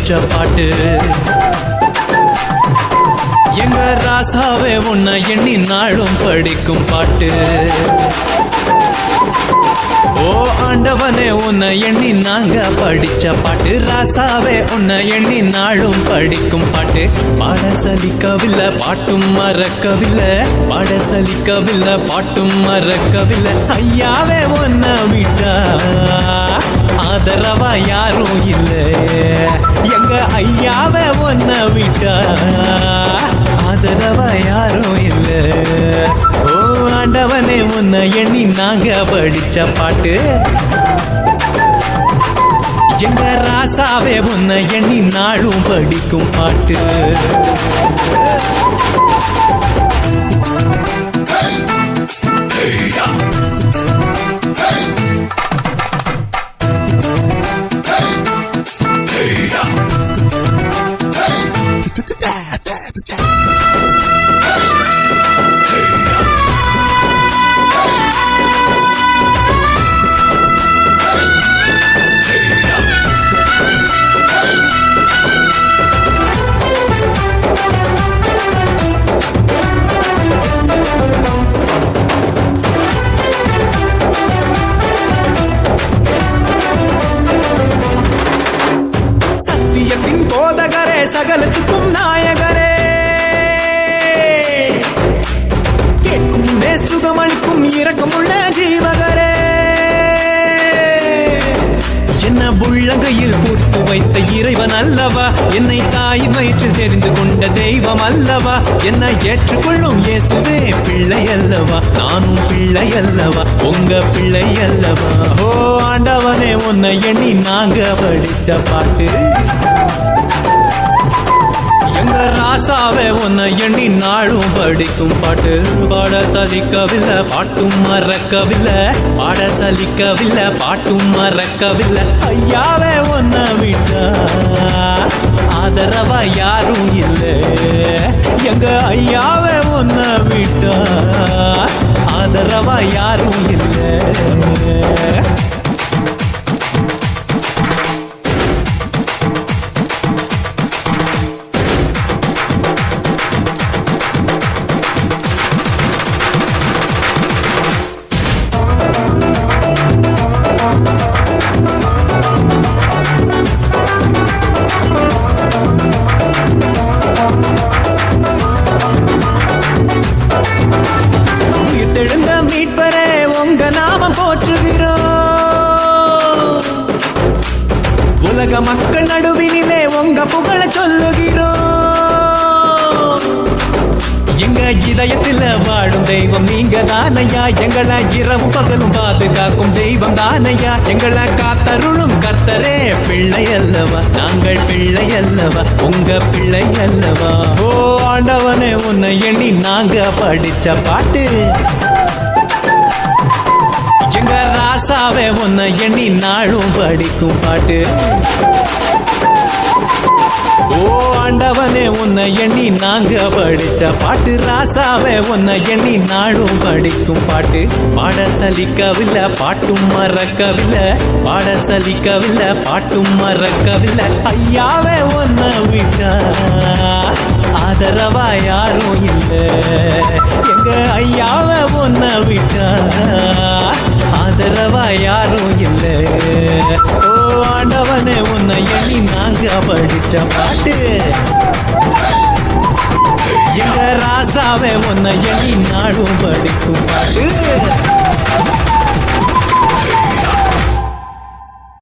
படிச்ச பாட்டு. எங்க ராசாவே உன்னை எண்ணி நாளும் படிக்கும் பாட்டு. ஓ ஆண்டவனே உன்னை எண்ணி நாங்க படிச்ச பாட்டு. ராசாவே உன்னை எண்ணி நாளும் படிக்கும் பாட்டு. பாட சலிக்கவில்லை பாட்டும் மறக்கவில்லை, பாட சலிக்கவில்லை பாட்டும் மறக்கவில்லை. ஐயாவே உன்னை விட்டா ஆதரவா யாரும் இல்லை. எங்க ஐயாவே உன்னை விட்டா ஆதரவா யாரும் இல்லை. ஓ ஆண்டவனே உன்னை எண்ணி நாங்க படிச்ச பாட்டு. எங்க ராசாவே உன்னை எண்ணி நாளும் படிக்கும் பாட்டு. போதகரே சகலத்துக்கும் நாயகரே, கேட்கும் சுகமளிக்கும் இரக்கமுள்ள ஜீவகரே. என்ன புள்ளங்கையில் போட்டு வைத்த இறைவன் அல்லவா, என்னை தாய் வயிற்றில் தெரிந்து கொண்ட தெய்வம் அல்லவா. என்னை ஏற்றுக்கொள்ளும் இயேசுவே பிள்ளை அல்லவா, நானும் பிள்ளை அல்லவா, உங்க பிள்ளை அல்லவா. ஓ ஆண்டவனே உன்னை எண்ணி நாங்க படிச்ச பாட்டு. எங்க ராசாவே உன்னை எண்ணி நாளும் படிக்கும் பாட்டு. பாட சலிக்கவில்லை பாட்டும் மறக்கவில்லை, பாட சலிக்கவில்லை பாட்டும் மறக்கவில்லை. ஐயாவே உன்னை விட்டா ஆதரவா யாரும் இல்லை. எங்க ஐயாவே உன்னை விட்டா ஆதரவா யாரும் இல்லை. மீட்பரே உங்க நாமம் போற்றுகிறோம். உலக மக்கள் நடுவினிலே உங்க புகழ சொல்லுகிறோம். எங்க இதயத்தில் வாழும் தெய்வம் நீங்க தானையா. எங்களை இரவு பகலும் பாதுகாக்கும் தெய்வம் தானையா. எங்களை காத்தருளும் கர்த்தரே பிள்ளை அல்லவா, நாங்கள் பிள்ளை அல்லவா, உங்க பிள்ளை அல்லவா. ஓ ஆண்டவனே உன்னை எண்ணி நாங்க படிச்ச பாட்டு. எங்க ராசாவே உன்னை எண்ணி நாளும் படிக்கும் பாட்டு. ஓ ஆண்டவனே உன்னை எண்ணி நாங்க படிச்ச பாட்டு. ராசாவே உன்னை எண்ணி நாளும் படிக்கும் பாட்டு. பாட சலிக்கவில்லை பாட்டும் மறக்கவில்லை, பாட சலிக்கவில்லை பாட்டும் மறக்கவில்லை. ஐயாவே உன்னை விட்டா ஆதரவா யாரும் இல்லை. எங்க ஐயாவே உன்னை விட்டா ஆதரவா யாரும் இல்லை. ஓ ஆண்டவனே உன்னை எண்ணி நாங்க படிச்ச பாட்டு. எங்க ராசாவே உன்னை எண்ணி நாடும் படிக்கும் பாட்டு.